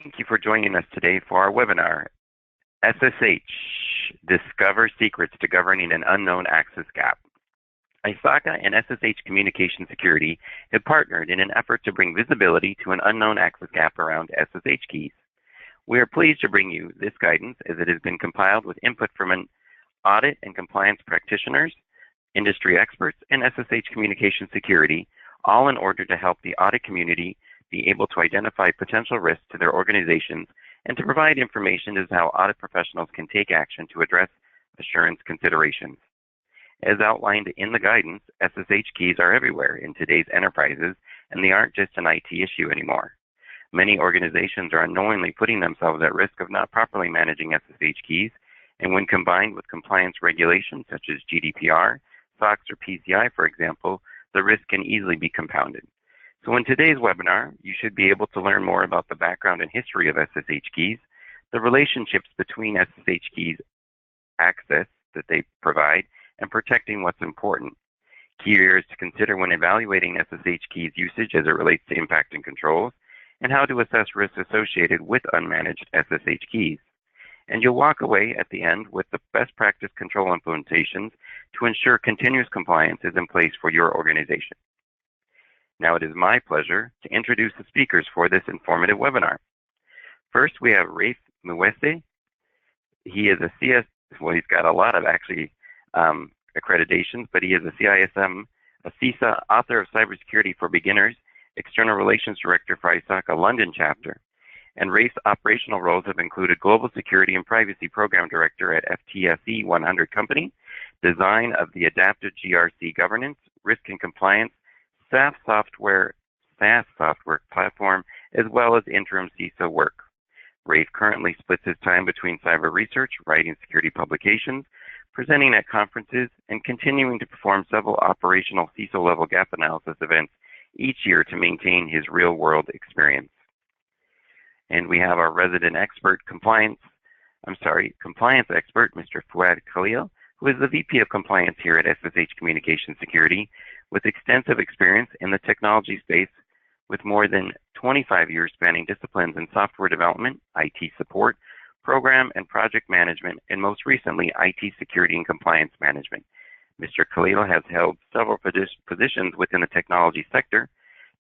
Thank you for joining us today for our webinar, SSH, Discover Secrets to Governing an Unknown Access Gap. ISACA and SSH Communication Security have partnered in an effort to bring visibility to an unknown access gap around SSH keys. We are pleased to bring you this guidance as it has been compiled with input from an audit and compliance practitioners, industry experts, and SSH Communication Security, all in order to help the audit community be able to identify potential risks to their organizations and to provide information as to how audit professionals can take action to address assurance considerations. As outlined in the guidance, SSH keys are everywhere in today's enterprises, and they aren't just an IT issue anymore. Many organizations are unknowingly putting themselves at risk of not properly managing SSH keys, and when combined with compliance regulations such as GDPR, SOX, or PCI, for example, the risk can easily be compounded. So in today's webinar, you should be able to learn more about the background and history of SSH keys, the relationships between SSH keys access that they provide, and protecting what's important. Key areas to consider when evaluating SSH keys usage as it relates to impact and controls, and how to assess risks associated with unmanaged SSH keys. And you'll walk away at the end with the best practice control implementations to ensure continuous compliance is in place for your organization. Now it is my pleasure to introduce the speakers for this informative webinar. First, we have Raef Meeuwisse. He is he's got a lot of accreditations, but he is a CISM, a CISA, author of Cybersecurity for Beginners, External Relations Director for ISACA London chapter. And Raef's operational roles have included Global Security and Privacy Program Director at FTSE 100 Company, design of the Adaptive GRC Governance, Risk and Compliance, SaaS software platform, as well as interim CISA work. Raef currently splits his time between cyber research, writing security publications, presenting at conferences, and continuing to perform several operational CISO-level gap analysis events each year to maintain his real-world experience. And we have our resident expert compliance expert, Mr. Fouad Khalil, who is the VP of Compliance here at SSH Communication Security, with extensive experience in the technology space with more than 25 years spanning disciplines in software development, IT support, program and project management, and most recently, IT security and compliance management. Mr. Khalil has held several positions within the technology sector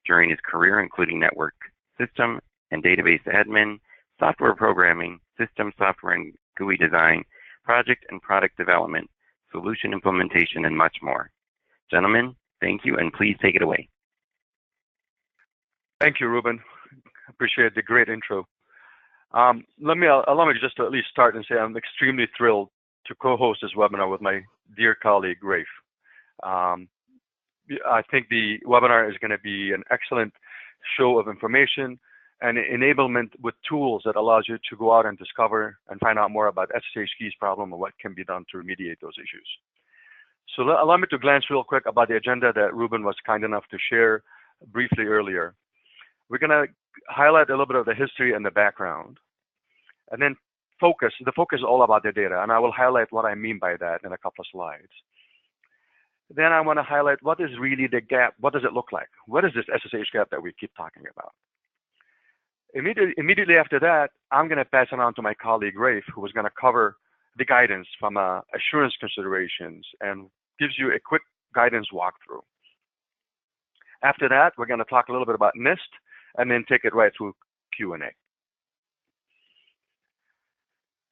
during his career, including network system and database admin, software programming, system software and GUI design, project and product development, solution implementation, and much more. Gentlemen, thank you, and please take it away. Thank you, Ruben. Appreciate the great intro. Allow me just to at least start and say I'm extremely thrilled to co-host this webinar with my dear colleague, Raef. I think the webinar is going to be an excellent show of information and enablement with tools that allows you to go out and discover and find out more about SSH keys problem and what can be done to remediate those issues. So allow me to glance real quick about the agenda that Ruben was kind enough to share briefly earlier. We're going to highlight a little bit of the history and the background, and then the focus is all about the data, and I will highlight what I mean by that in a couple of slides. Then I want to highlight what is really the gap. What does it look like? What is this SSH gap that we keep talking about? Immediately after that, I'm going to pass it on to my colleague, Raef, who is going to cover the guidance from assurance considerations and gives you a quick guidance walkthrough. After that, we're going to talk a little bit about NIST and then take it right through Q&A.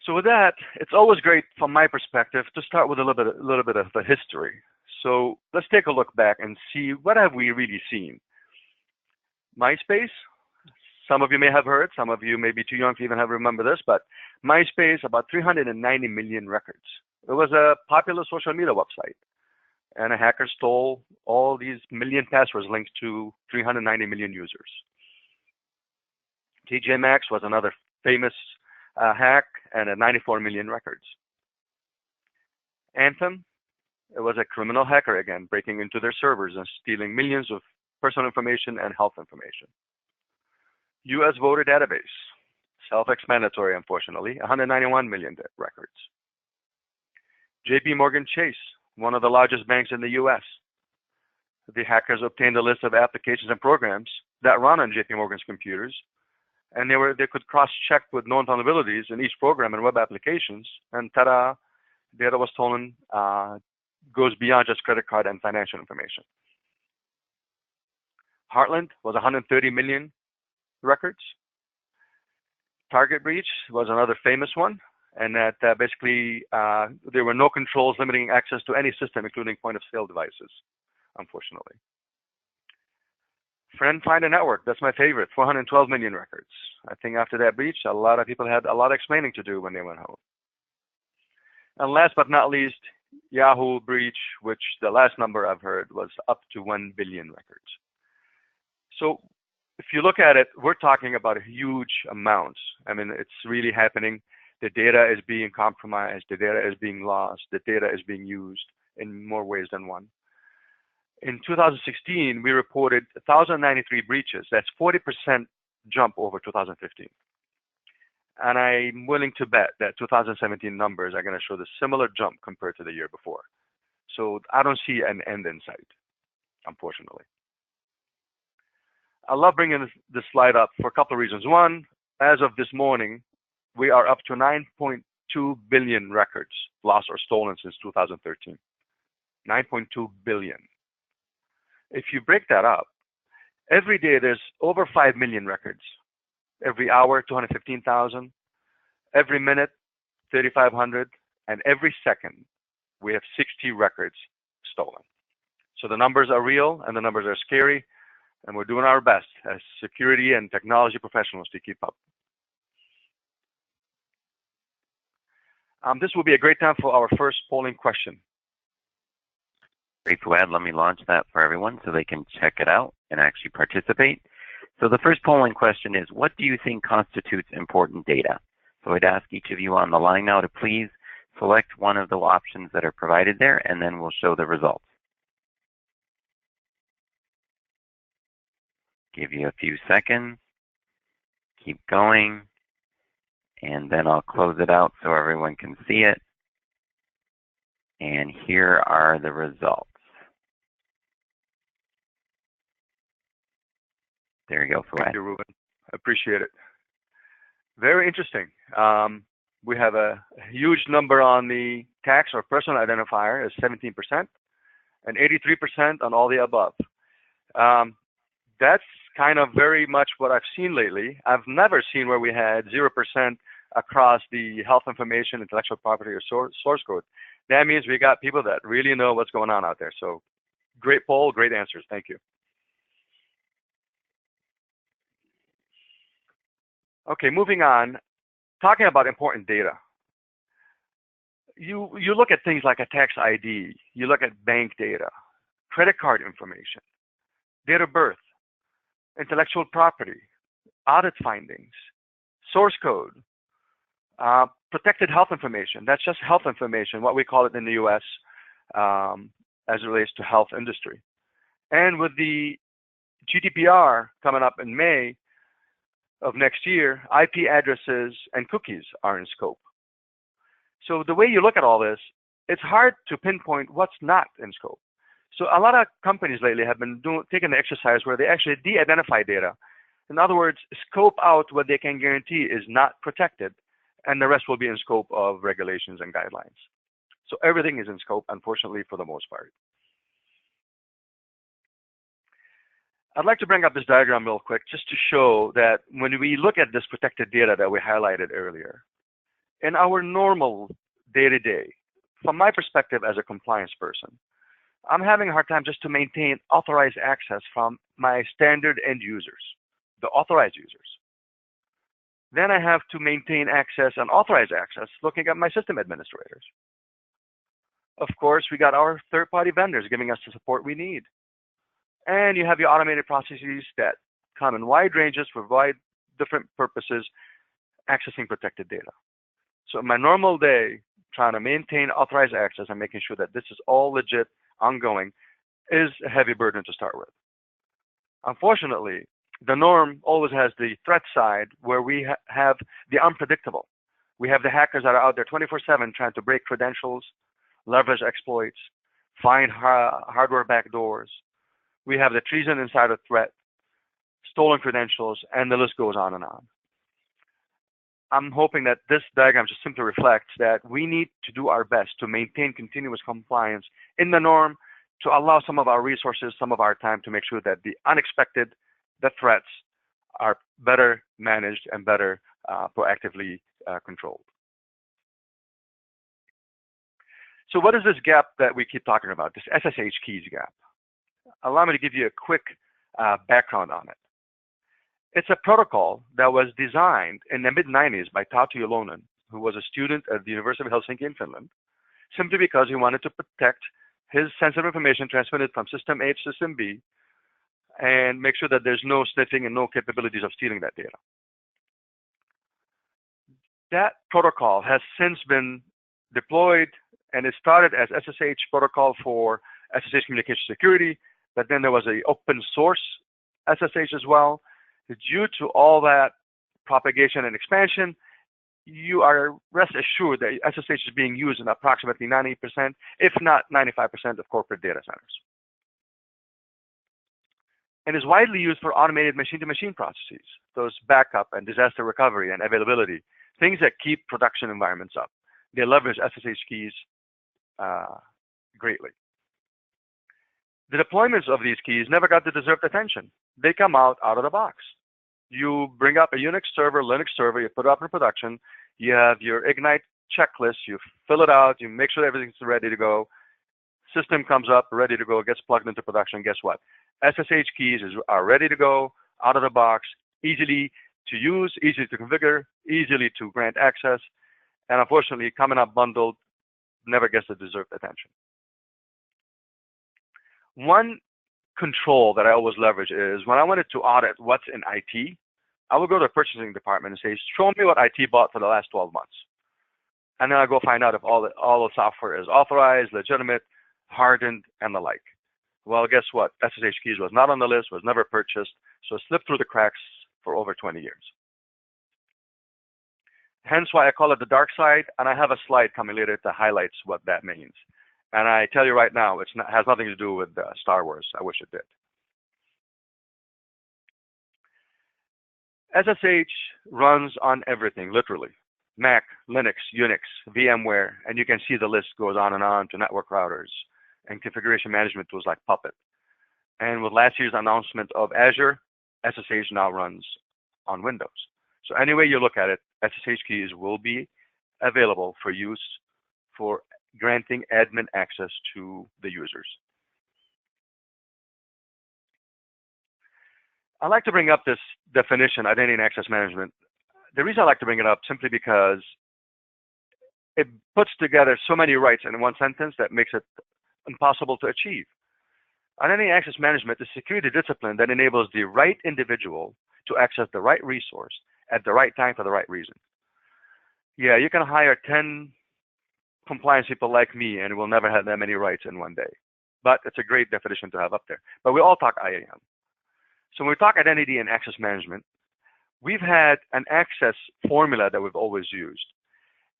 So with that, it's always great from my perspective to start with a little bit of the history. So let's take a look back and see what have we really seen. MySpace, some of you may have heard, some of you may be too young to even remember this, but MySpace, about 390 million records. It was a popular social media website, and a hacker stole all these million passwords linked to 390 million users. TJ Maxx was another famous hack, and 94 million records. Anthem, it was a criminal hacker again, breaking into their servers and stealing millions of personal information and health information. US voter database, self-explanatory, unfortunately, 191 million records. JP Morgan Chase, one of the largest banks in the US. The hackers obtained a list of applications and programs that run on JP Morgan's computers and they could cross-check with known vulnerabilities in each program and web applications, and ta-da, data was stolen, goes beyond just credit card and financial information. Heartland was 130 million records. Target breach was another famous one, and that basically there were no controls limiting access to any system, including point-of-sale devices, unfortunately. Friend Finder Network, that's my favorite, 412 million records. I think after that breach, a lot of people had a lot of explaining to do when they went home. And last but not least, Yahoo breach, which the last number I've heard was up to 1 billion records. So if you look at it, we're talking about huge amounts. I mean, it's really happening. The data is being compromised. The data is being lost. The data is being used in more ways than one. In 2016, we reported 1,093 breaches. That's 40% jump over 2015. And I'm willing to bet that 2017 numbers are going to show the similar jump compared to the year before. So I don't see an end in sight, unfortunately. I love bringing this slide up for a couple of reasons. One, as of this morning, we are up to 9.2 billion records lost or stolen since 2013. 9.2 billion. If you break that up, every day there's over 5 million records. Every hour, 215,000. Every minute, 3,500. And every second, we have 60 records stolen. So the numbers are real and the numbers are scary, and we're doing our best as security and technology professionals to keep up. This will be a great time for our first polling question. Great, Fouad. Let me launch that for everyone so they can check it out and actually participate. So the first polling question is, what do you think constitutes important data? So I'd ask each of you on the line now to please select one of the options that are provided there, and then we'll show the results. Give you a few seconds. Keep going. And then I'll close it out so everyone can see it. And here are the results. There you go, Fouad. Thank you, Ruben. I appreciate it. Very interesting. We have a huge number on the tax or personal identifier is 17%, and 83% on all the above. That's kind of very much what I've seen lately. I've never seen where we had 0% across the health information, intellectual property, or source code. That means we got people that really know what's going on out there. So great poll, great answers. Thank you. Okay, moving on. Talking about important data. You look at things like a tax ID. You look at bank data, credit card information, date of birth, intellectual property, audit findings, source code, protected health information. That's just health information, what we call it in the US as it relates to health industry. And with the GDPR coming up in May of next year, IP addresses and cookies are in scope. So the way you look at all this, it's hard to pinpoint what's not in scope. So a lot of companies lately have been taking the exercise where they actually de-identify data. In other words, scope out what they can guarantee is not protected, and the rest will be in scope of regulations and guidelines. So everything is in scope, unfortunately, for the most part. I'd like to bring up this diagram real quick just to show that when we look at this protected data that we highlighted earlier, in our normal day-to-day, from my perspective as a compliance person, I'm having a hard time just to maintain authorized access from my standard end users, the authorized users. Then I have to maintain access and authorized access looking at my system administrators. Of course, we got our third-party vendors giving us the support we need. And you have your automated processes that come in wide ranges for wide different purposes, accessing protected data. So in my normal day, trying to maintain authorized access and making sure that this is all legit, ongoing, is a heavy burden to start with. Unfortunately, the norm always has the threat side where we have the unpredictable. We have the hackers that are out there 24/7 trying to break credentials, leverage exploits, find hardware backdoors. We have the treason insider threat, stolen credentials, and the list goes on and on. I'm hoping that this diagram just simply reflects that we need to do our best to maintain continuous compliance in the norm, to allow some of our resources, some of our time to make sure that the unexpected, the threats are better managed and better proactively controlled. So what is this gap that we keep talking about, this SSH keys gap? Allow me to give you a quick background on it. It's a protocol that was designed in the mid-90s by Tauto Yolonen, who was a student at the University of Helsinki in Finland, simply because he wanted to protect his sensitive information transmitted from system A to system B and make sure that there's no sniffing and no capabilities of stealing that data. That protocol has since been deployed, and it started as SSH protocol for SSH communication security, but then there was an open source SSH as well. Due to all that propagation and expansion, you are rest assured that SSH is being used in approximately 90%, if not 95% of corporate data centers. And is widely used for automated machine-to-machine processes, those backup and disaster recovery and availability, things that keep production environments up. They leverage SSH keys greatly. The deployments of these keys never got the deserved attention. They come out of the box. You bring up a Unix server, Linux server, you put it up in production, you have your Ignite checklist, you fill it out, you make sure everything's ready to go. System comes up, ready to go, gets plugged into production. Guess what? SSH keys are ready to go, out of the box, easily to use, easy to configure, easily to grant access, and unfortunately, coming up bundled never gets the deserved attention. One control that I always leverage is when I wanted to audit what's in IT, I would go to the purchasing department and say, show me what IT bought for the last 12 months. And then I go find out if all the software is authorized, legitimate, hardened, and the like. Well, guess what? SSH keys was not on the list, was never purchased, so it slipped through the cracks for over 20 years. Hence why I call it the dark side, and I have a slide coming later that highlights what that means. And I tell you right now, it has nothing to do with Star Wars. I wish it did. SSH runs on everything, literally. Mac, Linux, Unix, VMware, and you can see the list goes on to network routers and configuration management tools like Puppet. And with last year's announcement of Azure, SSH now runs on Windows. So any way you look at it, SSH keys will be available for use for granting admin access to the users. I like to bring up this definition, identity and access management. The reason I like to bring it up simply because it puts together so many rights in one sentence that makes it impossible to achieve. Identity and access management is a security discipline that enables the right individual to access the right resource at the right time for the right reason. Yeah, you can hire 10 compliance people like me and we'll never have that many rights in one day. But it's a great definition to have up there. But we all talk IAM. So when we talk identity and access management, we've had an access formula that we've always used.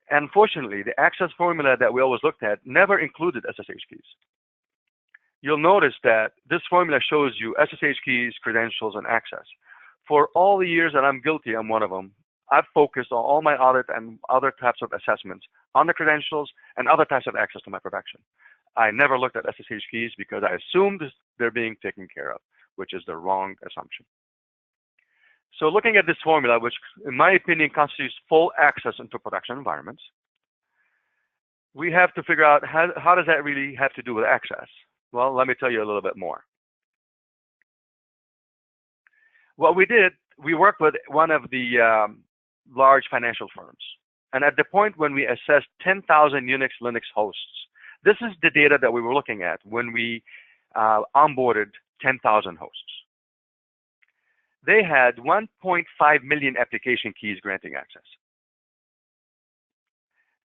Unfortunately, the access formula that we always looked at never included SSH keys. You'll notice that this formula shows you SSH keys, credentials, and access. For all the years that I'm guilty, I'm one of them, I've focused on all my audit and other types of assessments on the credentials and other types of access to my production. I never looked at SSH keys because I assumed they're being taken care of, which is the wrong assumption. So looking at this formula, which in my opinion constitutes full access into production environments, we have to figure out how does that really have to do with access? Well, let me tell you a little bit more. What we did, we worked with one of the large financial firms. And at the point when we assessed 10,000 Unix, Linux hosts, this is the data that we were looking at when we onboarded 10,000 hosts. They had 1.5 million application keys granting access.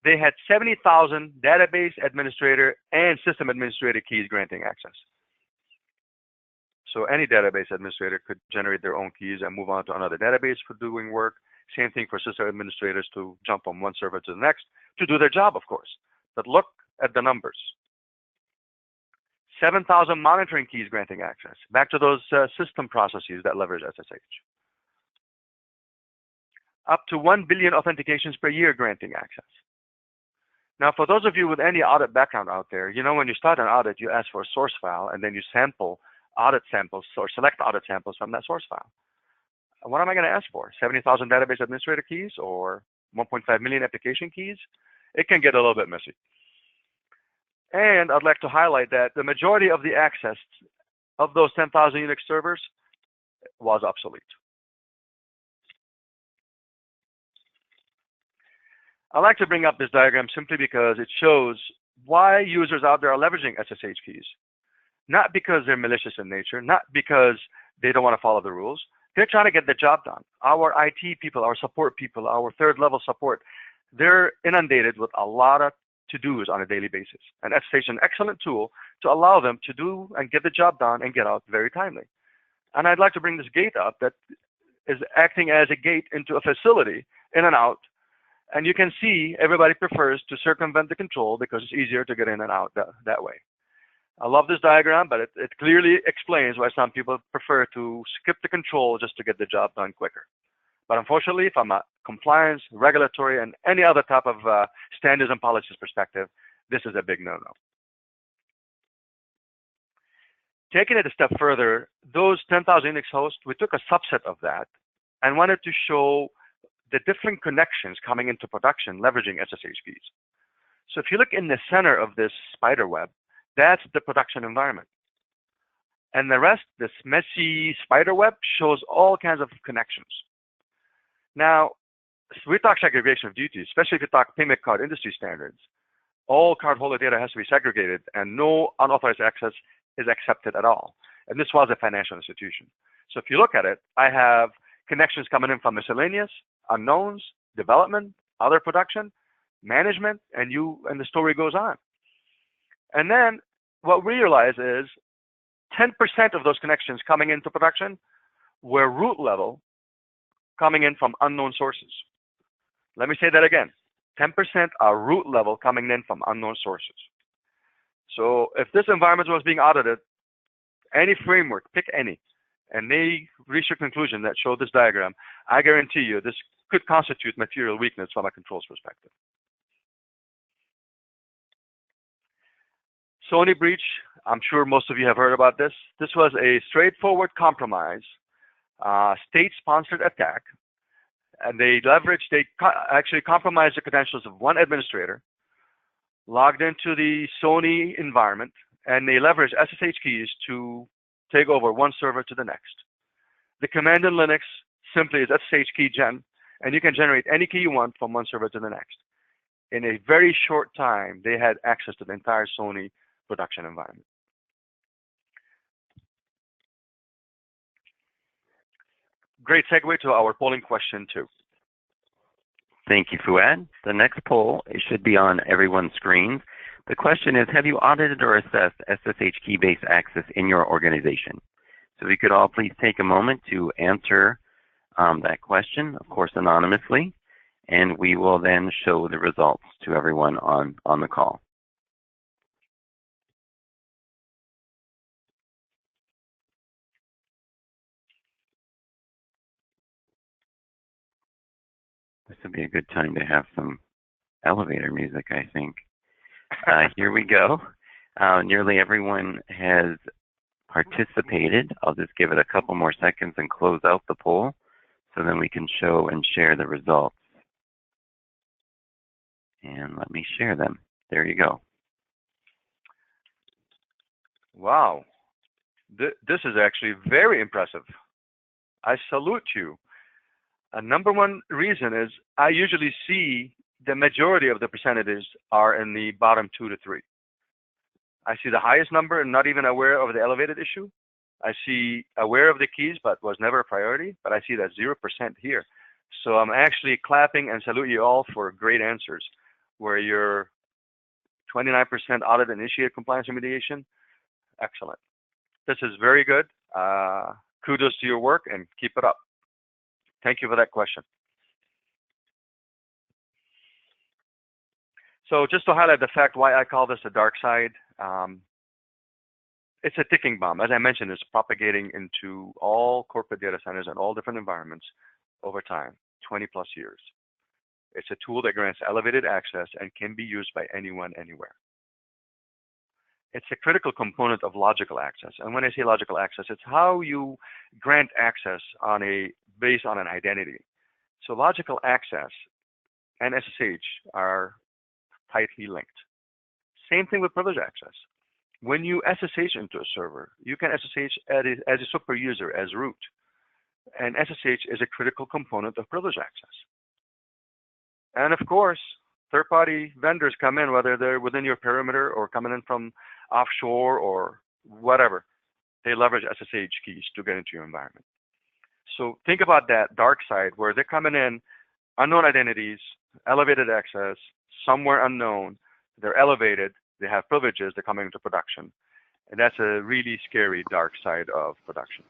They had 70,000 database administrator and system administrator keys granting access. So any database administrator could generate their own keys and move on to another database for doing work. Same thing for system administrators to jump from one server to the next to do their job, of course. But look at the numbers. 7,000 monitoring keys granting access. Back to those system processes that leverage SSH. up to 1 billion authentications per year granting access. Now, for those of you with any audit background out there, you know when you start an audit, you ask for a source file, and then you sample audit samples or select audit samples from that source file. What am I going to ask for? 70,000 database administrator keys or 1.5 million application keys? It can get a little bit messy. And I'd like to highlight that the majority of the access of those 10,000 Unix servers was obsolete. I like to bring up this diagram simply because it shows why users out there are leveraging SSH keys. Not because they're malicious in nature, not because they don't want to follow the rules. They're trying to get the job done. Our IT people, our support people, our third-level support, they're inundated with a lot of to-dos on a daily basis. And SSH is an excellent tool to allow them to do and get the job done and get out very timely. And I'd like to bring this gate up that is acting as a gate into a facility in and out. And you can see everybody prefers to circumvent the control because it's easier to get in and out that way. I love this diagram, but it clearly explains why some people prefer to skip the control just to get the job done quicker. But unfortunately, from a compliance, regulatory, and any other type of standards and policies perspective, this is a big no-no. Taking it a step further, those 10,000 Unix hosts, we took a subset of that and wanted to show the different connections coming into production leveraging SSH keys. So if you look in the center of this spider web, that's the production environment. And the rest, this messy spider web, shows all kinds of connections. Now, we talk segregation of duties, especially if you talk payment card industry standards. All cardholder data has to be segregated, and no unauthorized access is accepted at all. And this was a financial institution. So if you look at it, I have connections coming in from miscellaneous, unknowns, development, other production, management, and the story goes on. And then what we realize is 10% of those connections coming into production were root level coming in from unknown sources. Let me say that again. 10% are root level coming in from unknown sources. So if this environment was being audited, any framework, pick any, and they reach a conclusion that showed this diagram, I guarantee you this could constitute material weakness from a controls perspective. Sony breach, I'm sure most of you have heard about this. This was a straightforward compromise, state-sponsored attack, and they actually compromised the credentials of one administrator, logged into the Sony environment, and they leveraged SSH keys to take over one server to the next. The command in Linux simply is SSH key gen, and you can generate any key you want from one server to the next. In a very short time, they had access to the entire Sony production environment. Great segue to our polling question 2. Thank you, Fouad. The next poll, it should be on everyone's screens. The question is, have you audited or assessed SSH key-based access in your organization? So if you could all please take a moment to answer that question, of course anonymously, and we will then show the results to everyone on the call. This would be a good time to have some elevator music, I think. Here we go. Nearly everyone has participated. I'll just give it a couple more seconds and close out the poll so then we can show and share the results. And let me share them. There you go. Wow. This is actually very impressive. I salute you. A number one reason is I usually see the majority of the percentages are in the bottom 2 to 3. I see the highest number and not even aware of the elevated issue. I see aware of the keys but was never a priority, but I see that 0% here. So I'm actually clapping and salute you all for great answers where you're 29% audit initiated compliance remediation. Excellent. This is very good. Kudos to your work and keep it up. Thank you for that question. So just to highlight the fact why I call this a dark side, it's a ticking bomb. As I mentioned, it's propagating into all corporate data centers and all different environments over time. 20+ years. It's a tool that grants elevated access and can be used by anyone, anywhere. It's a critical component of logical access. And when I say logical access, it's how you grant access based on an identity. So logical access and SSH are tightly linked. Same thing with privileged access. When you SSH into a server, you can SSH as a super user, as root. And SSH is a critical component of privileged access. And of course, third-party vendors come in, whether they're within your perimeter or coming in from offshore or whatever. They leverage SSH keys to get into your environment. So think about that dark side where they're coming in, unknown identities, elevated access, somewhere unknown. They're elevated. They have privileges. They're coming into production. And that's a really scary dark side of production.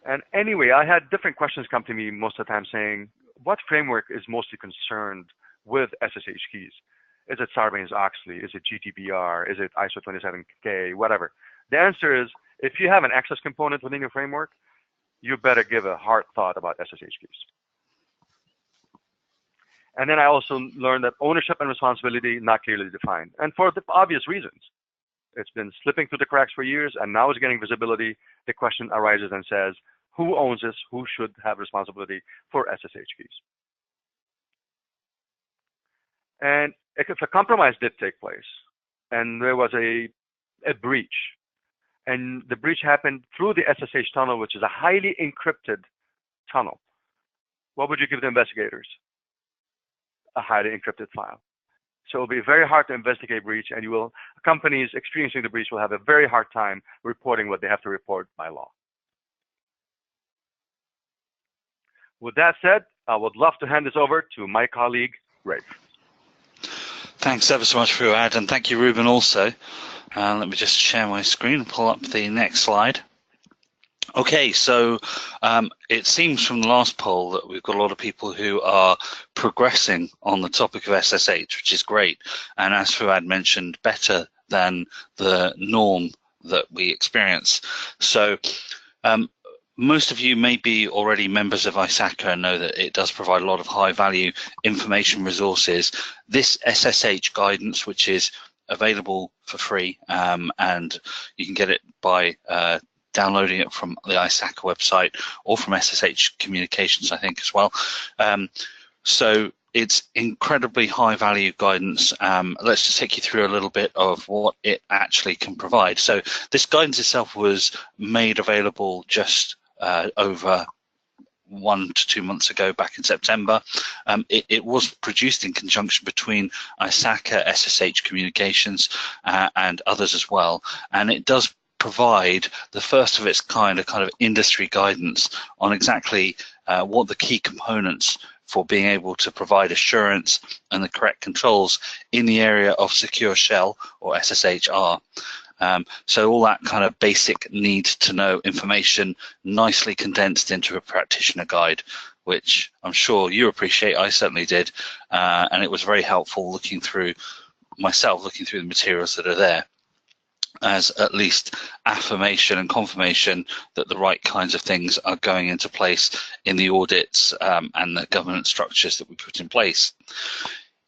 And anyway, I had different questions come to me most of the time saying, what framework is mostly concerned with SSH keys? Is it Sarbanes-Oxley? Is it GDPR? Is it ISO 27K? Whatever. The answer is, if you have an access component within your framework, you better give a hard thought about SSH keys. And then I also learned that ownership and responsibility not clearly defined, and for the obvious reasons. It's been slipping through the cracks for years, and now it's getting visibility. The question arises and says, who owns this? Who should have responsibility for SSH keys? And if a compromise did take place, and there was a breach, and the breach happened through the SSH tunnel, which is a highly encrypted tunnel, what would you give the investigators? A highly encrypted file. So it'll be very hard to investigate breach, and companies experiencing the breach will have a very hard time reporting what they have to report by law. With that said, I would love to hand this over to my colleague, Raef. Thanks ever so much, Fouad, and thank you, Ruben, also. Let me just share my screen and pull up the next slide. Okay, so it seems from the last poll that we've got a lot of people who are progressing on the topic of SSH, which is great. And as Fouad mentioned, better than the norm that we experience. So most of you may be already members of ISACA and know that it does provide a lot of high value information resources. This SSH guidance, which is available for free, and you can get it by downloading it from the ISACA website or from SSH Communications, I think, as well. So it's incredibly high value guidance. Let's just take you through a little bit of what it actually can provide. So this guidance itself was made available just over 1 to 2 months ago, back in September. It was produced in conjunction between ISACA, SSH Communications, and others as well. And it does provide the first of its kind, a kind of industry guidance on exactly what the key components for being able to provide assurance and the correct controls in the area of secure shell or SSH are. So all that kind of basic need to know information nicely condensed into a practitioner guide, which I'm sure you appreciate. I certainly did, and it was very helpful looking through the materials that are there, as at least affirmation and confirmation that the right kinds of things are going into place in the audits and the governance structures that we put in place.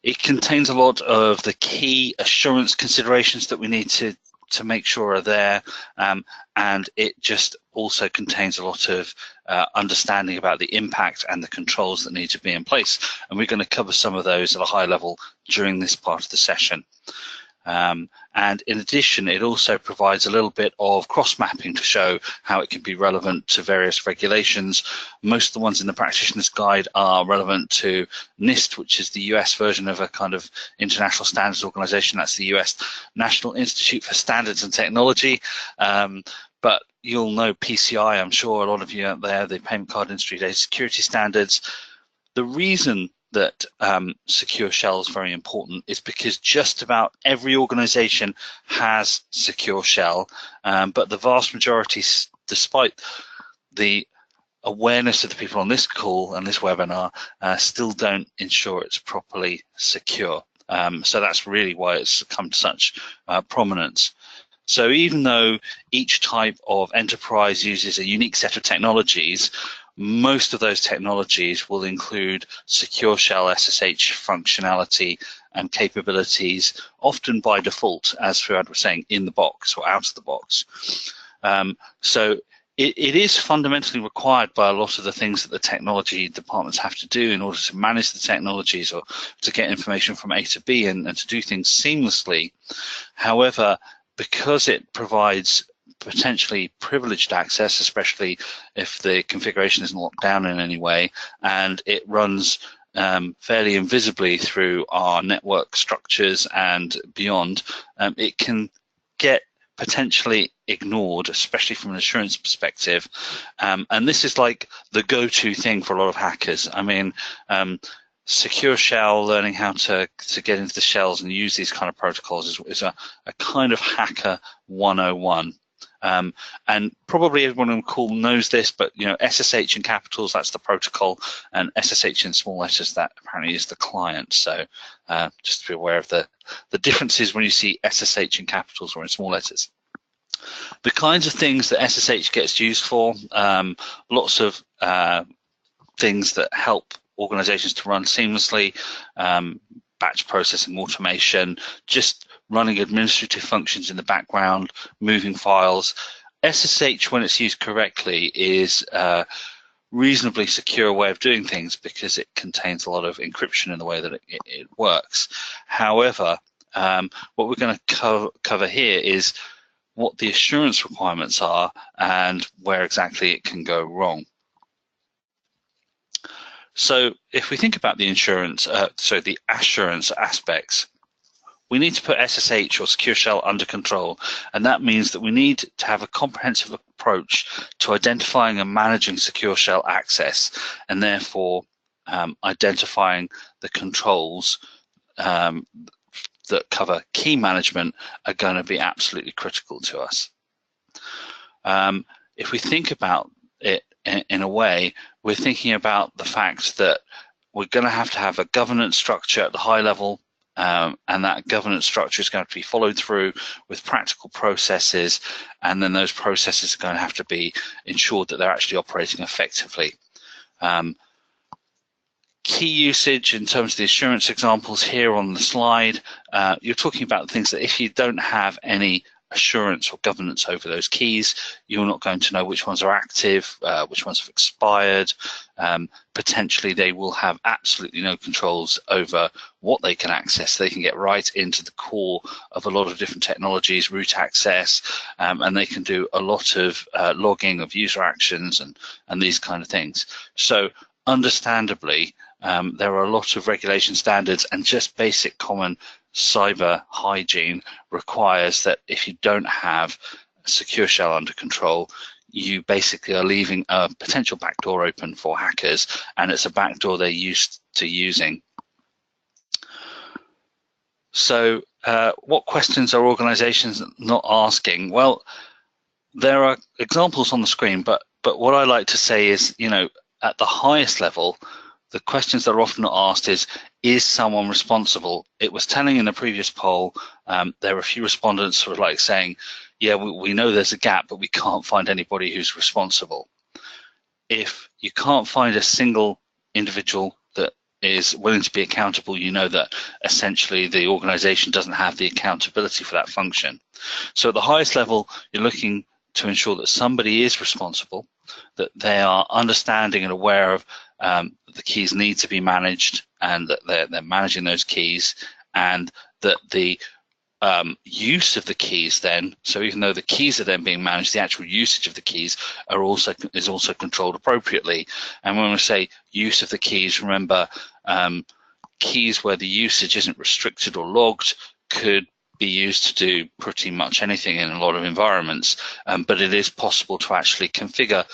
It contains a lot of the key assurance considerations that we need to make sure are there, and it just also contains a lot of understanding about the impact and the controls that need to be in place, and we're going to cover some of those at a high level during this part of the session. And in addition, it also provides a little bit of cross-mapping to show how it can be relevant to various regulations. Most of the ones in the Practitioner's Guide are relevant to NIST, which is the US version of a kind of international standards organization. That's the US National Institute for Standards and Technology. But you'll know PCI, I'm sure a lot of you out there, the Payment Card Industry Data Security Standards. The reason that secure shell is very important is because just about every organization has secure shell, but the vast majority, despite the awareness of the people on this call and this webinar, still don't ensure it's properly secure. So that's really why it's come to such prominence. So even though each type of enterprise uses a unique set of technologies, most of those technologies will include secure shell SSH functionality and capabilities, often by default, as Fouad was saying, in the box or out of the box. So it is fundamentally required by a lot of the things that the technology departments have to do in order to manage the technologies or to get information from A to B and to do things seamlessly. However, because it provides potentially privileged access, especially if the configuration isn't locked down in any way, and it runs fairly invisibly through our network structures and beyond, it can get potentially ignored, especially from an assurance perspective. And this is like the go-to thing for a lot of hackers. I mean, secure shell, learning how to get into the shells and use these kind of protocols is a kind of hacker 101. And probably everyone on the call knows this, but SSH in capitals, that's the protocol, and SSH in small letters, that apparently is the client. So just to be aware of the differences when you see SSH in capitals or in small letters. The kinds of things that SSH gets used for, lots of things that help organizations to run seamlessly, batch processing automation, just running administrative functions in the background, moving files. SSH, when it's used correctly, is a reasonably secure way of doing things because it contains a lot of encryption in the way that it works. However, what we're going to cover here is what the assurance requirements are and where exactly it can go wrong. So if we think about the the assurance aspects, we need to put SSH or secure shell under control, and that means that we need to have a comprehensive approach to identifying and managing secure shell access, and therefore identifying the controls that cover key management are going to be absolutely critical to us. If we think about it in a way, we're thinking about the fact that we're going to have a governance structure at the high level, and that governance structure is going to be followed through with practical processes, and then those processes are going to have to be ensured that they're actually operating effectively. Key usage in terms of the assurance examples here on the slide, you're talking about things that if you don't have any assurance or governance over those keys, you're not going to know which ones are active, which ones have expired. Potentially they will have absolutely no controls over what they can access. They can get right into the core of a lot of different technologies, root access, and they can do a lot of logging of user actions and these kind of things. So understandably, there are a lot of regulation standards, and just basic common cyber hygiene requires that if you don't have a secure shell under control, you basically are leaving a potential backdoor open for hackers, and it's a backdoor they're used to using. So what questions are organizations not asking? Well, there are examples on the screen, but what I like to say is, at the highest level, the questions that are often asked is someone responsible? It was telling in the previous poll, there were a few respondents sort of like saying, yeah, we know there's a gap, but we can't find anybody who's responsible. If you can't find a single individual that is willing to be accountable, you know that essentially the organization doesn't have the accountability for that function. So at the highest level, you're looking to ensure that somebody is responsible, that they are understanding and aware of the keys need to be managed, and that they're managing those keys, and that the use of the keys then, so even though the keys are then being managed, the actual usage of the keys is also controlled appropriately. And when we say use of the keys, remember, keys where the usage isn't restricted or logged could be used to do pretty much anything in a lot of environments, but it is possible to actually configure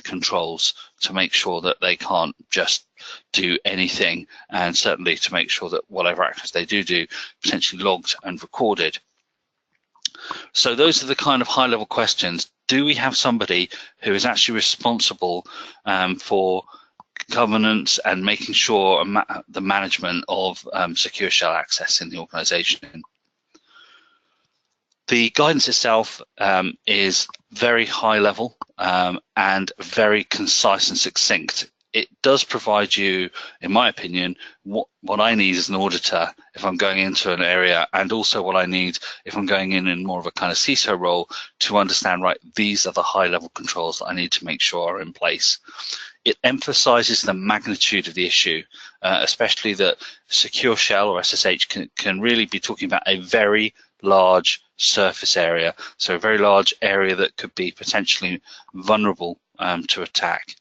controls to make sure that they can't just do anything, and certainly to make sure that whatever access they do potentially logged and recorded. So those are the kind of high-level questions. Do we have somebody who is actually responsible for governance and making sure the management of secure shell access in the organization? The guidance itself is very high level and very concise and succinct. It does provide you, in my opinion, what I need as an auditor if I'm going into an area, and also what I need if I'm going in more of a kind of CISO role to understand, right, these are the high level controls that I need to make sure are in place. It emphasizes the magnitude of the issue, especially that secure shell or SSH can really be talking about a very large surface area, so a very large area that could be potentially vulnerable to attack.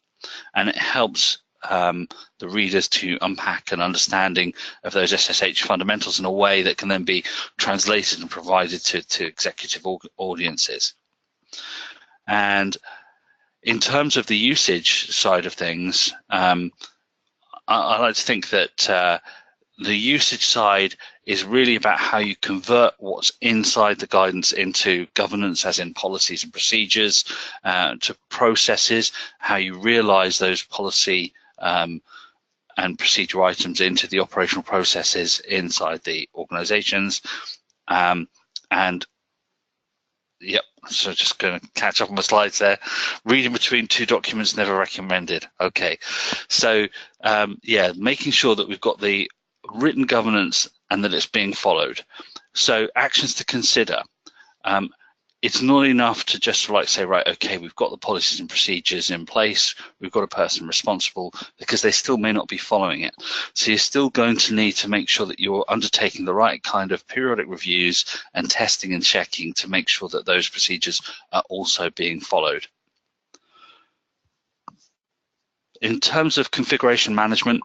And it helps the readers to unpack an understanding of those SSH fundamentals in a way that can then be translated and provided to executive audiences. And in terms of the usage side of things, I like to think that the usage side is really about how you convert what's inside the guidance into governance, as in policies and procedures, to processes, how you realize those policy and procedure items into the operational processes inside the organizations. And yep, so just going to catch up on my slides there. Reading between two documents, never recommended. Okay, so yeah, making sure that we've got the written governance and that it's being followed. So actions to consider. It's not enough to just like say, right, okay, we've got the policies and procedures in place, we've got a person responsible, because they still may not be following it. So you're still going to need to make sure that you're undertaking the right kind of periodic reviews and testing and checking to make sure that those procedures are also being followed. In terms of configuration management,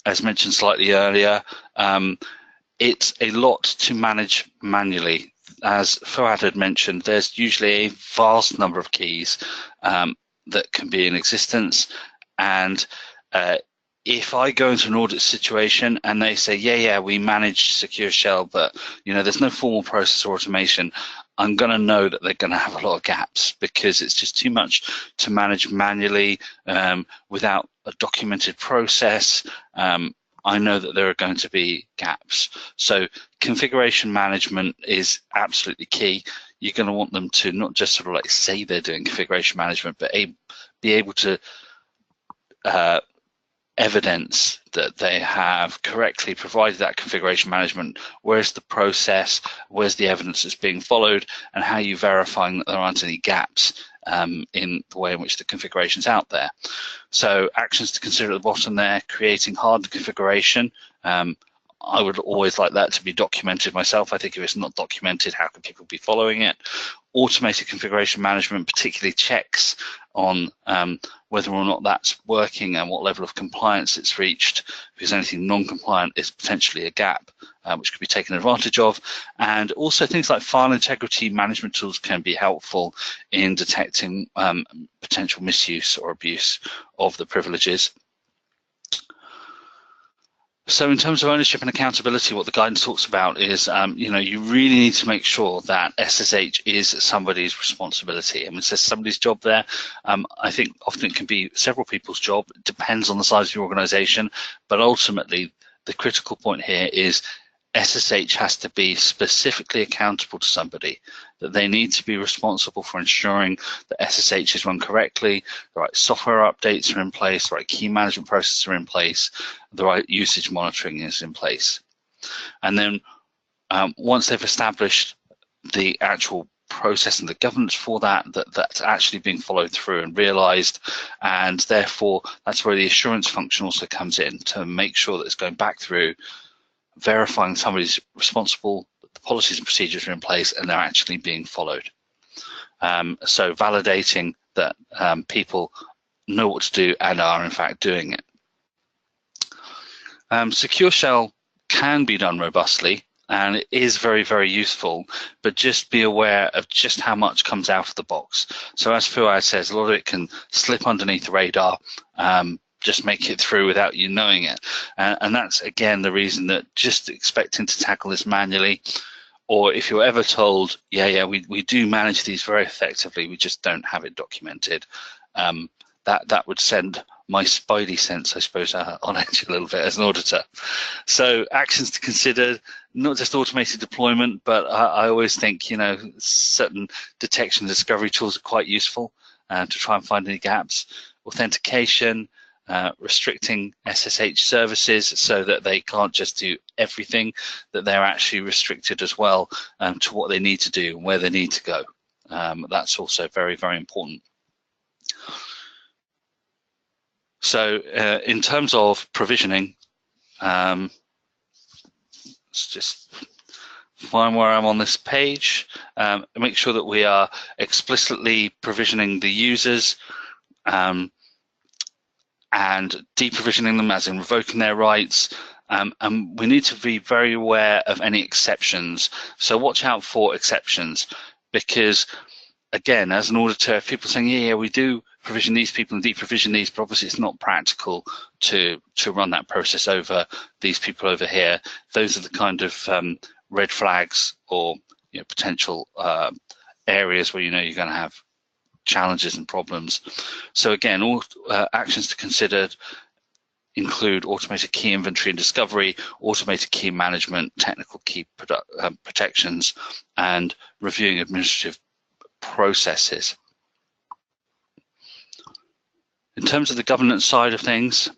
as mentioned slightly earlier, it's a lot to manage manually. As Fouad had mentioned, there's usually a vast number of keys that can be in existence. And if I go into an audit situation and they say, yeah, we manage secure shell, but there's no formal process or automation, I'm going to know that they're going to have a lot of gaps, because it's just too much to manage manually without a documented process. I know that there are going to be gaps. So configuration management is absolutely key. You're going to want them to not just sort of like say they're doing configuration management, but be able to evidence that they have correctly provided that configuration management. Where's the process? Where's the evidence that's being followed? And how are you verifying that there aren't any gaps in the way in which the configuration's out there? So actions to consider at the bottom there: creating hardware configuration. I would always like that to be documented myself. I think if it's not documented, how can people be following it? Automated configuration management, particularly checks on whether or not that's working and what level of compliance it's reached, because anything non-compliant is potentially a gap which could be taken advantage of. And also things like file integrity management tools can be helpful in detecting potential misuse or abuse of the privileges. So in terms of ownership and accountability, what the guidance talks about is, you really need to make sure that SSH is somebody's responsibility. I mean, it says somebody's job there. I think often it can be several people's job. It depends on the size of your organization, but ultimately the critical point here is SSH has to be specifically accountable to somebody, that they need to be responsible for ensuring that SSH is run correctly, the right software updates are in place, the right key management processes are in place, the right usage monitoring is in place. And then once they've established the actual process and the governance for that's actually being followed through and realized, and therefore that's where the assurance function also comes in to make sure that it's going back through, verifying somebody's responsible, the policies and procedures are in place and they're actually being followed. So validating that people know what to do and are in fact doing it. Secure shell can be done robustly and it is very, very useful, but just be aware of just how much comes out of the box. So as Fouad says, a lot of it can slip underneath the radar, just make it through without you knowing it. And that's, again, the reason that just expecting to tackle this manually, or if you're ever told, we do manage these very effectively, we just don't have it documented, that would send my spidey sense, I suppose, on edge a little bit as an auditor. So actions to consider, not just automated deployment, but I always think, you know, certain detection and discovery tools are quite useful to try and find any gaps. Authentication, restricting SSH services so that they can't just do everything, that they're actually restricted as well to what they need to do and where they need to go. That's also very, very important. So in terms of provisioning, let's just find where I'm on this page. Make sure that we are explicitly provisioning the users and deprovisioning them, as in revoking their rights. And we need to be very aware of any exceptions. So watch out for exceptions, because again, as an auditor, if people are saying, yeah, we do provision these people and deprovision these, but obviously it's not practical to run that process over these people over here. Those are the kind of red flags or, you know, potential areas where you know you're going to have challenges and problems. So again, all actions to consider include automated key inventory and discovery, automated key management, technical key protections, and reviewing administrative processes. In terms of the governance side of things,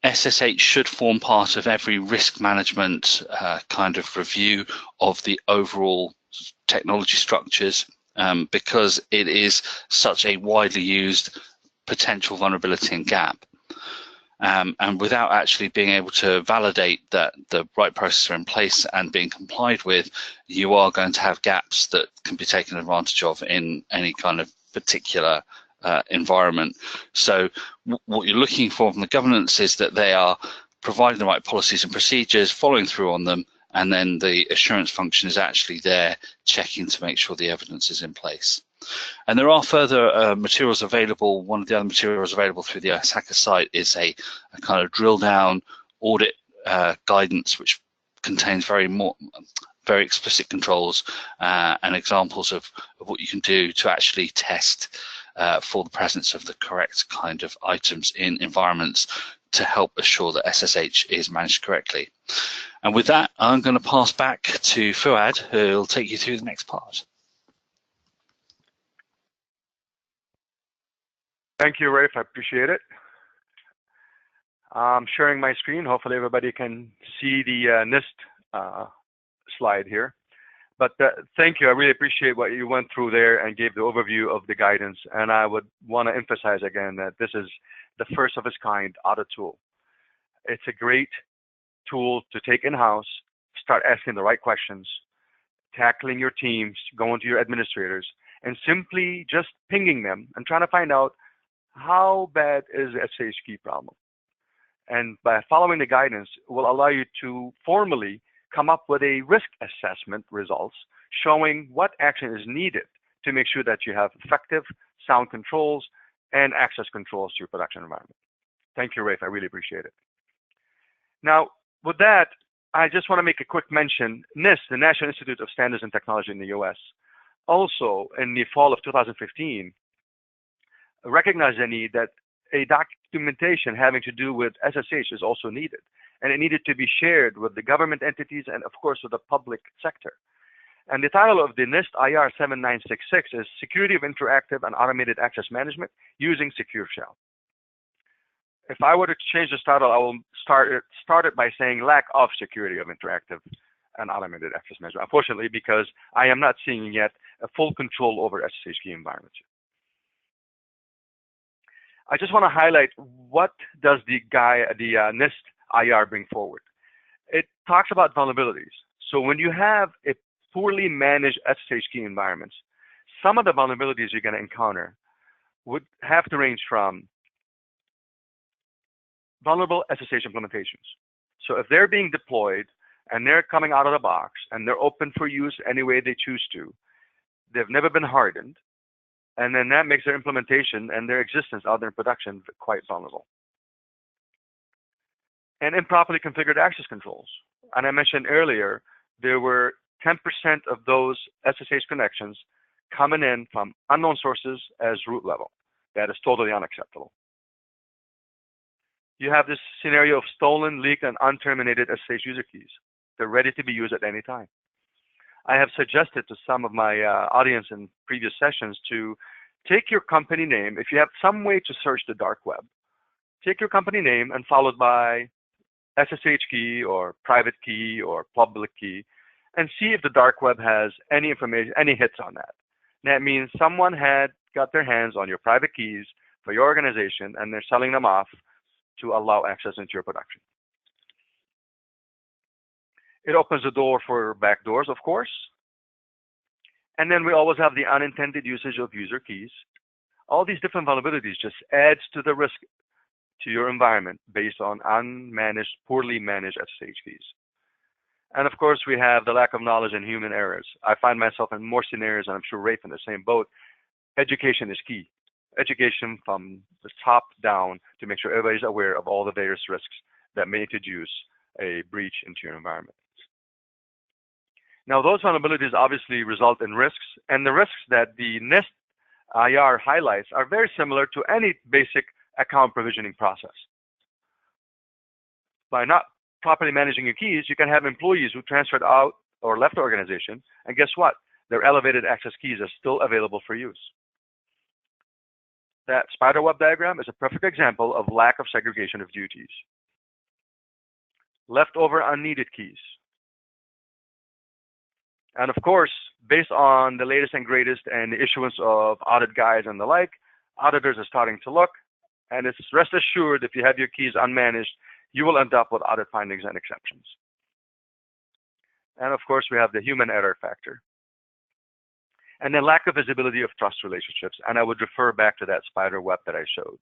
SSH should form part of every risk management kind of review of the overall technology structures, because it is such a widely used potential vulnerability and gap. And without actually being able to validate that the right processes are in place and being complied with, you are going to have gaps that can be taken advantage of in any kind of particular environment. So what you're looking for from the governance is that they are providing the right policies and procedures, following through on them, and then the assurance function is actually there checking to make sure the evidence is in place. And there are further materials available. One of the other materials available through the ISACA site is a kind of drill down audit guidance, which contains very explicit controls and examples of what you can do to actually test for the presence of the correct kind of items in environments to help assure that SSH is managed correctly. And with that, I'm going to pass back to Fouad, who will take you through the next part. Thank you, Raef. I appreciate it. I'm sharing my screen. Hopefully everybody can see the NIST slide here. But thank you. I really appreciate what you went through there and gave the overview of the guidance. And I would want to emphasize again that this is the first of its kind audit tool. It's a great tool to take in-house, start asking the right questions, tackling your teams, going to your administrators, and simply just pinging them and trying to find out how bad is the SSH key problem. And by following the guidance, it will allow you to formally come up with a risk assessment results showing what action is needed to make sure that you have effective sound controls and access controls to your production environment. Thank you, Raef. I really appreciate it. Now, with that, I just want to make a quick mention. NIST, the National Institute of Standards and Technology in the US, also in the fall of 2015, recognized the need that a documentation having to do with SSH is also needed. And it needed to be shared with the government entities and, of course, with the public sector. And the title of the NIST IR 7966 is Security of Interactive and Automated Access Management Using Secure Shell. If I were to change this title, I will start it by saying lack of security of interactive and automated access management, unfortunately, because I am not seeing yet a full control over SSH key environments. I just want to highlight what does the NIST IR bring forward. It talks about vulnerabilities. So when you have a poorly managed SSH key environments, some of the vulnerabilities you're going to encounter would have to range from vulnerable SSH implementations. So if they're being deployed and they're coming out of the box and they're open for use any way they choose to, they've never been hardened, and then that makes their implementation and their existence out there in production quite vulnerable. And improperly configured access controls. And I mentioned earlier, there were 10% of those SSH connections coming in from unknown sources as root level. That is totally unacceptable. You have this scenario of stolen, leaked, and unterminated SSH user keys. They're ready to be used at any time. I have suggested to some of my audience in previous sessions to take your company name. If you have some way to search the dark web, take your company name and followed by SSH key or private key or public key, and see if the dark web has any information, any hits on that. That means someone had got their hands on your private keys for your organization and they're selling them off to allow access into your production. It opens the door for backdoors, of course. And then we always have the unintended usage of user keys. All these different vulnerabilities just adds to the risk to your environment based on unmanaged, poorly managed SSH keys. And of course, we have the lack of knowledge and human errors. I find myself in more scenarios, and I'm sure Raef in the same boat. Education is key. Education from the top down to make sure everybody's aware of all the various risks that may introduce a breach into your environment. Now, those vulnerabilities obviously result in risks, and the risks that the NIST IR highlights are very similar to any basic account provisioning process. By not properly managing your keys, you can have employees who transferred out or left the organization, and guess what? Their elevated access keys are still available for use. That spider web diagram is a perfect example of lack of segregation of duties. Leftover unneeded keys. And of course, based on the latest and greatest and the issuance of audit guides and the like, auditors are starting to look, and it's rest assured if you have your keys unmanaged, you will end up with audit findings and exceptions. And of course, we have the human error factor. And then lack of visibility of trust relationships, and I would refer back to that spider web that I showed.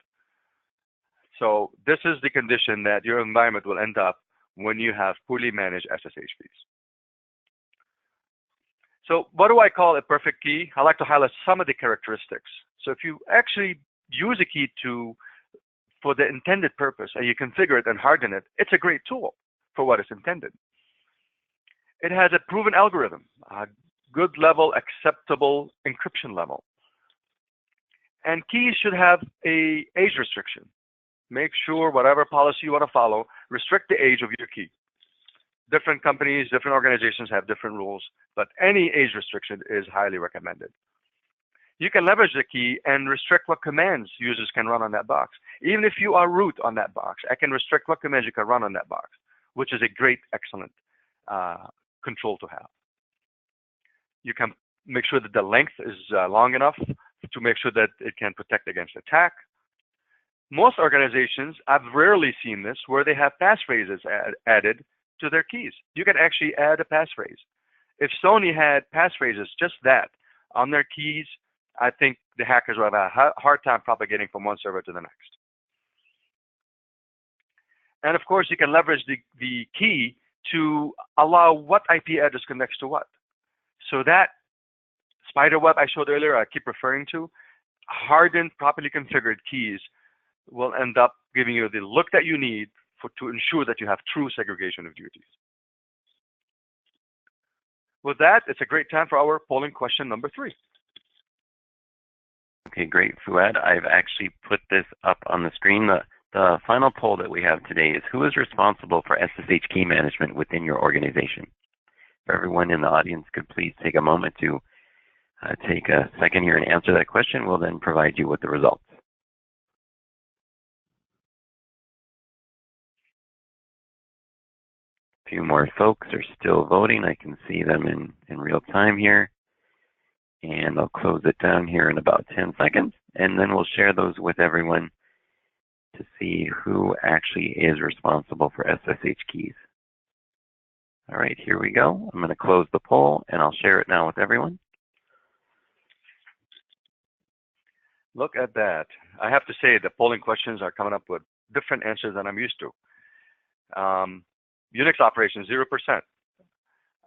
So this is the condition that your environment will end up when you have poorly managed SSH keys. So what do I call a perfect key? I like to highlight some of the characteristics. So if you actually use a key for the intended purpose and you configure it and harden it, it's a great tool for what it's intended. It has a proven algorithm, a good level, acceptable encryption level. And keys should have an age restriction. Make sure whatever policy you want to follow, restrict the age of your key. Different companies, different organizations have different rules, but any age restriction is highly recommended. You can leverage the key and restrict what commands users can run on that box. Even if you are root on that box, I can restrict what commands you can run on that box, which is a great, excellent control to have. You can make sure that the length is long enough to make sure that it can protect against attack. Most organizations, I've rarely seen this, where they have passphrases added to their keys. You can actually add a passphrase. If Sony had passphrases, just that, on their keys, I think the hackers would have a hard time propagating from one server to the next. And of course, you can leverage the key to allow what IP address connects to what. So that spider web I showed earlier, I keep referring to, hardened, properly configured keys will end up giving you the look that you need to ensure that you have true segregation of duties. With that, it's a great time for our polling question number 3. Okay, great, Fouad. I've actually put this up on the screen. The final poll that we have today is who is responsible for SSH key management within your organization? If everyone in the audience could please take a moment to take a second here and answer that question, we'll then provide you with the results. A few more folks are still voting. I can see them in real time here. And I'll close it down here in about 10 seconds. And then we'll share those with everyone to see who actually is responsible for SSH keys. All right, here we go. I'm going to close the poll, and I'll share it now with everyone. Look at that. I have to say the polling questions are coming up with different answers than I'm used to. Unix operations, 0%.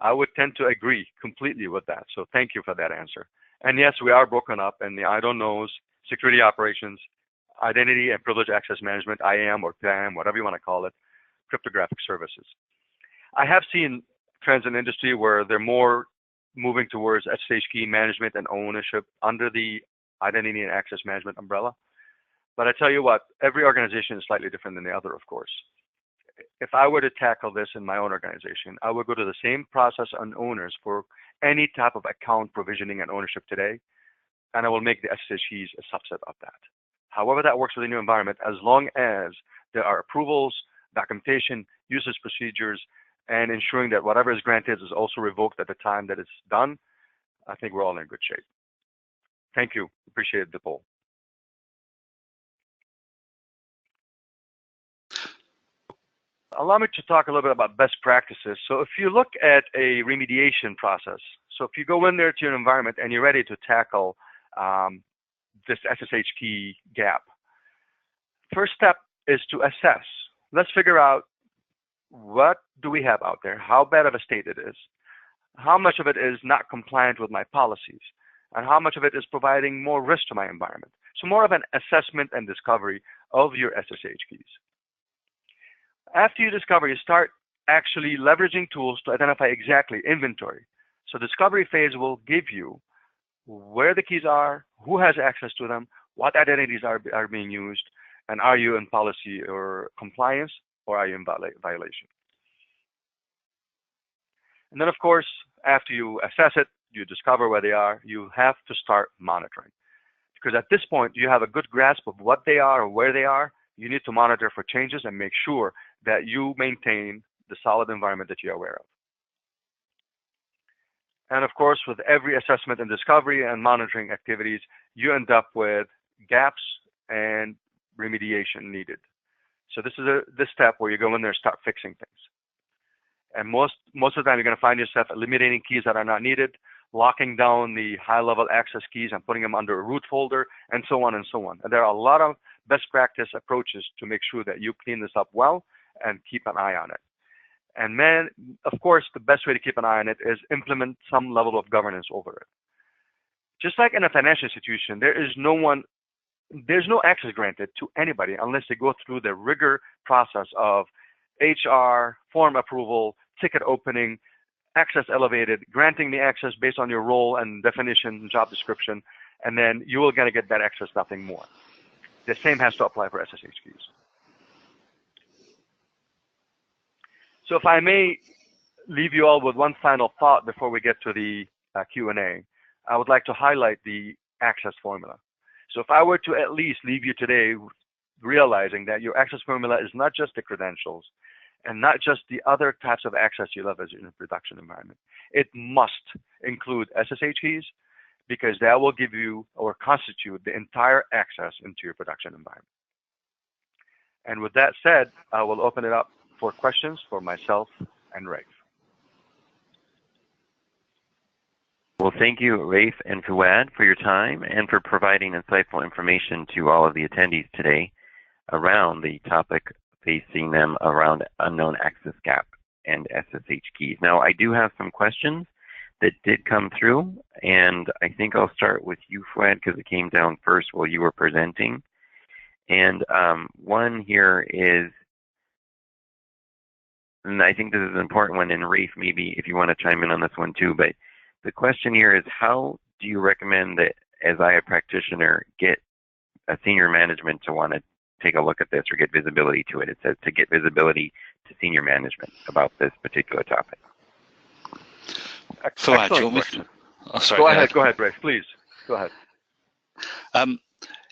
I would tend to agree completely with that. So thank you for that answer. And yes, we are broken up in the I don't knows, security operations, identity and privilege access management, IAM or PAM, whatever you want to call it, cryptographic services. I have seen trends in industry where they're more moving towards SSH key management and ownership under the identity and access management umbrella. But I tell you what, every organization is slightly different than the other, of course. if I were to tackle this in my own organization, I would go to the same process and owners for any type of account provisioning and ownership today, and I will make the SSH keys a subset of that. However that works within your environment, as long as there are approvals, documentation, usage procedures, and ensuring that whatever is granted is also revoked at the time that it's done, I think we're all in good shape. Thank you. Appreciate the poll. Allow me to talk a little bit about best practices. So if you look at a remediation process, so if you go in there to your environment and you're ready to tackle this SSH key gap, first step is to assess. Let's figure out, what do we have out there? How bad of a state it is? How much of it is not compliant with my policies? And how much of it is providing more risk to my environment? So more of an assessment and discovery of your SSH keys. After you discover, you start actually leveraging tools to identify exactly inventory. So discovery phase will give you where the keys are, who has access to them, what identities are being used, and are you in policy or compliance, or are you in violation? And then, of course, after you assess it, you discover where they are, you have to start monitoring. Because at this point, you have a good grasp of what they are or where they are. You need to monitor for changes and make sure that you maintain the solid environment that you're aware of. And of course, with every assessment and discovery and monitoring activities, you end up with gaps and remediation needed. So this is this step where you go in there and start fixing things. And most of the time, you're going to find yourself eliminating keys that are not needed, locking down the high-level access keys and putting them under a root folder, and so on and so on. And there are a lot of best practice approaches to make sure that you clean this up well and keep an eye on it. And then, of course, the best way to keep an eye on it is implement some level of governance over it. Just like in a financial institution, there's no access granted to anybody unless they go through the rigor process of HR, form approval, ticket opening, access elevated, granting the access based on your role and definition, job description, and then you will get that access, nothing more. The same has to apply for SSH keys. So if I may leave you all with one final thought before we get to the Q&A, I would like to highlight the access formula. So if I were to at least leave you today realizing that your access formula is not just the credentials and not just the other types of access you leverage in a production environment. It must include SSH keys, because that will give you or constitute the entire access into your production environment. And with that said, I will open it up for questions for myself and Raef. Well, thank you, Raef and Fouad, for your time and for providing insightful information to all of the attendees today around the topic facing them around unknown access gap and SSH keys. Now, I do have some questions that did come through, and I think I'll start with you, Fouad, because it came down first while you were presenting. And one here is, and I think this is an important one, and Raef, maybe if you want to chime in on this one too, but the question here is, how do you recommend that, as I, a practitioner, get a senior management to want to take a look at this or get visibility to it? It says to get visibility to senior management about this particular topic. Fouad, do you want me to? Oh, sorry, go ahead, Raef, please. Go ahead.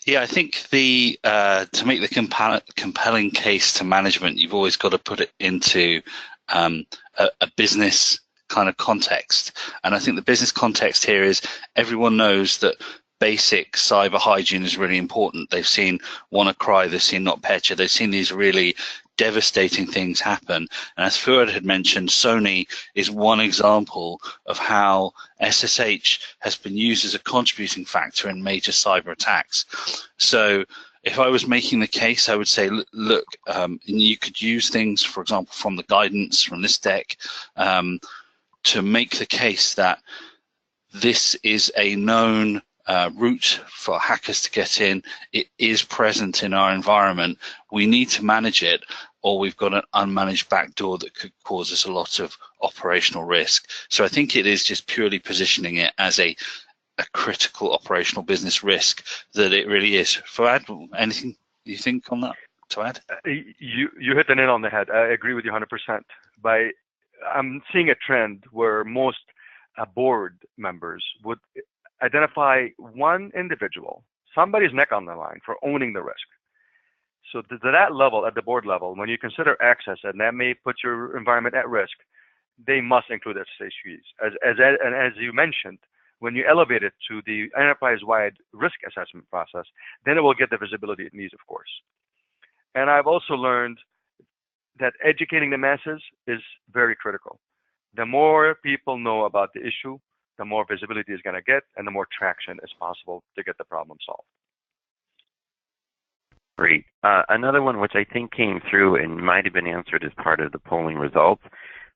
Yeah, I think to make the compelling case to management, you've always got to put it into a business kind of context. And I think the business context here is everyone knows that basic cyber hygiene is really important. They've seen WannaCry, they've seen NotPetya, they've seen these really devastating things happen. And as Fouad had mentioned, Sony is one example of how SSH has been used as a contributing factor in major cyber attacks. So if I was making the case, I would say, look, you could use things, for example, from the guidance, from this deck, to make the case that this is a known route for hackers to get in. It is present in our environment. We need to manage it, or we've got an unmanaged backdoor that could cause us a lot of operational risk. So I think it is just purely positioning it as a critical operational business risk that it really is. Fouad, anything you think on that? to add? You hit the nail on the head. I agree with you 100%. I'm seeing a trend where most board members would identify one individual, somebody's neck on the line for owning the risk. So to that level, at the board level, when you consider access and that may put your environment at risk, they must include SSH keys. And as you mentioned, when you elevate it to the enterprise-wide risk assessment process, then it will get the visibility it needs, of course. And I've also learned that educating the masses is very critical. The more people know about the issue, the more visibility is going to get, and the more traction is possible to get the problem solved. Great. Another one which I think came through and might have been answered as part of the polling results,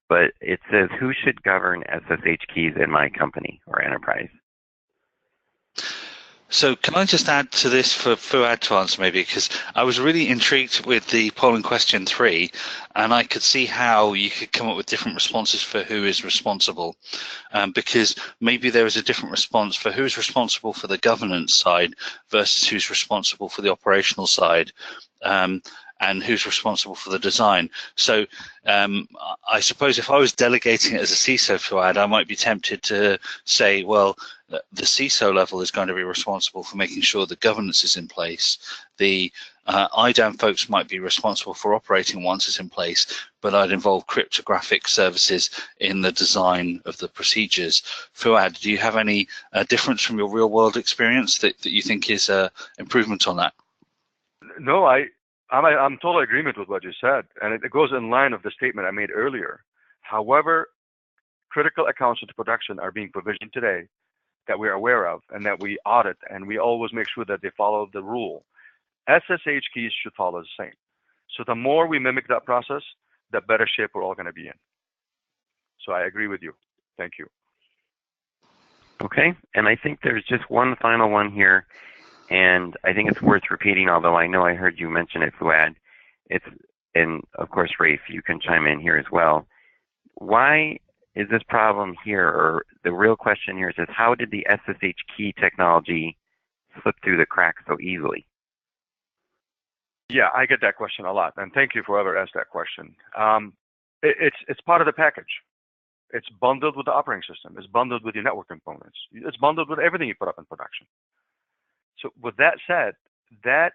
but it says, who should govern SSH keys in my company or enterprise? So can I just add to this for Fouad to answer maybe, because I was really intrigued with the polling question 3, and I could see how you could come up with different responses for who is responsible, because maybe there is a different response for who is responsible for the governance side versus who's responsible for the operational side. And who's responsible for the design. So I suppose if I was delegating it as a CISO, Fouad, I might be tempted to say, well, the CISO level is going to be responsible for making sure the governance is in place. The IDAM folks might be responsible for operating once it's in place, but I'd involve cryptographic services in the design of the procedures. Fouad, do you have any difference from your real world experience that you think is an improvement on that? No, I'm totally agreement with what you said, and it goes in line with the statement I made earlier. However, critical accounts into production are being provisioned today that we're aware of and that we audit, and we always make sure that they follow the rule. SSH keys should follow the same. So the more we mimic that process, the better shape we're all going to be in. So I agree with you. Thank you. Okay, and I think there's just one final one here. And I think it's worth repeating, although I know I heard you mention it, Fouad. And of course, Raef, you can chime in here as well. Why is this problem here, or the real question here is how did the SSH key technology slip through the cracks so easily? Yeah, I get that question a lot, and thank you for whoever asked that question. It's part of the package. It's bundled with the operating system. It's bundled with your network components. It's bundled with everything you put up in production. So with that said, that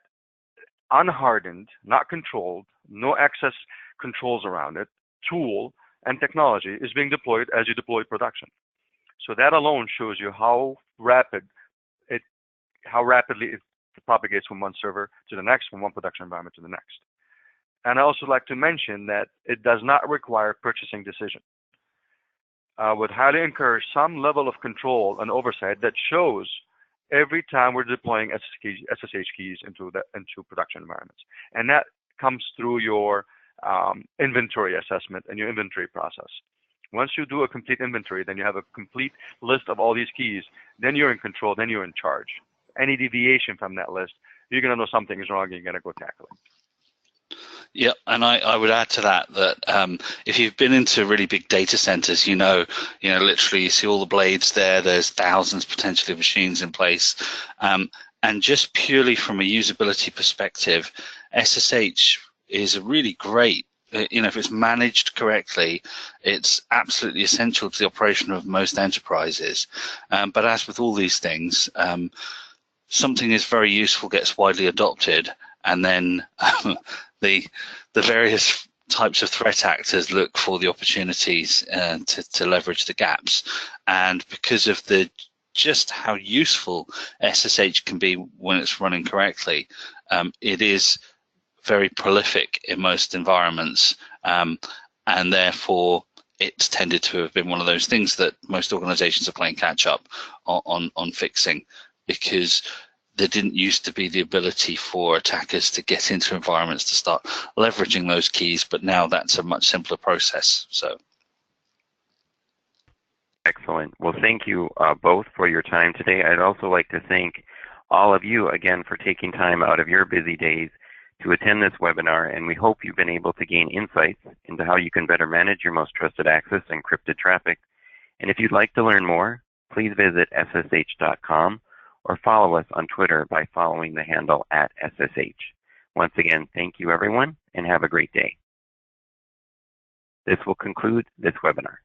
unhardened, not controlled, no access controls around it, tool and technology is being deployed as you deploy production. So that alone shows you how rapidly it propagates from one server to the next, from one production environment to the next. And I also like to mention that it does not require purchasing decision. I would highly encourage some level of control and oversight that shows every time we're deploying SSH keys into production environments. And that comes through your inventory assessment and your inventory process. Once you do a complete inventory, then you have a complete list of all these keys, then you're in control, then you're in charge. Any deviation from that list, you're going to know something is wrong and you're going to go tackle it. Yeah, and I would add to that if you've been into really big data centers, you know, literally you see all the blades there. There's thousands potentially of machines in place, and just purely from a usability perspective, SSH is a really great. If it's managed correctly, it's absolutely essential to the operation of most enterprises. But as with all these things, something is very useful, gets widely adopted, and then the various types of threat actors look for the opportunities to leverage the gaps. And because of just how useful SSH can be when it's running correctly, it is very prolific in most environments, and therefore it's tended to have been one of those things that most organizations are playing catch up on fixing, because there didn't used to be the ability for attackers to get into environments to start leveraging those keys, but now that's a much simpler process. So, excellent. Well, thank you both for your time today. I'd also like to thank all of you again for taking time out of your busy days to attend this webinar, and we hope you've been able to gain insights into how you can better manage your most trusted access and encrypted traffic. And if you'd like to learn more, please visit SSH.com or follow us on Twitter by following the handle @SSH. Once again, thank you everyone and have a great day. This will conclude this webinar.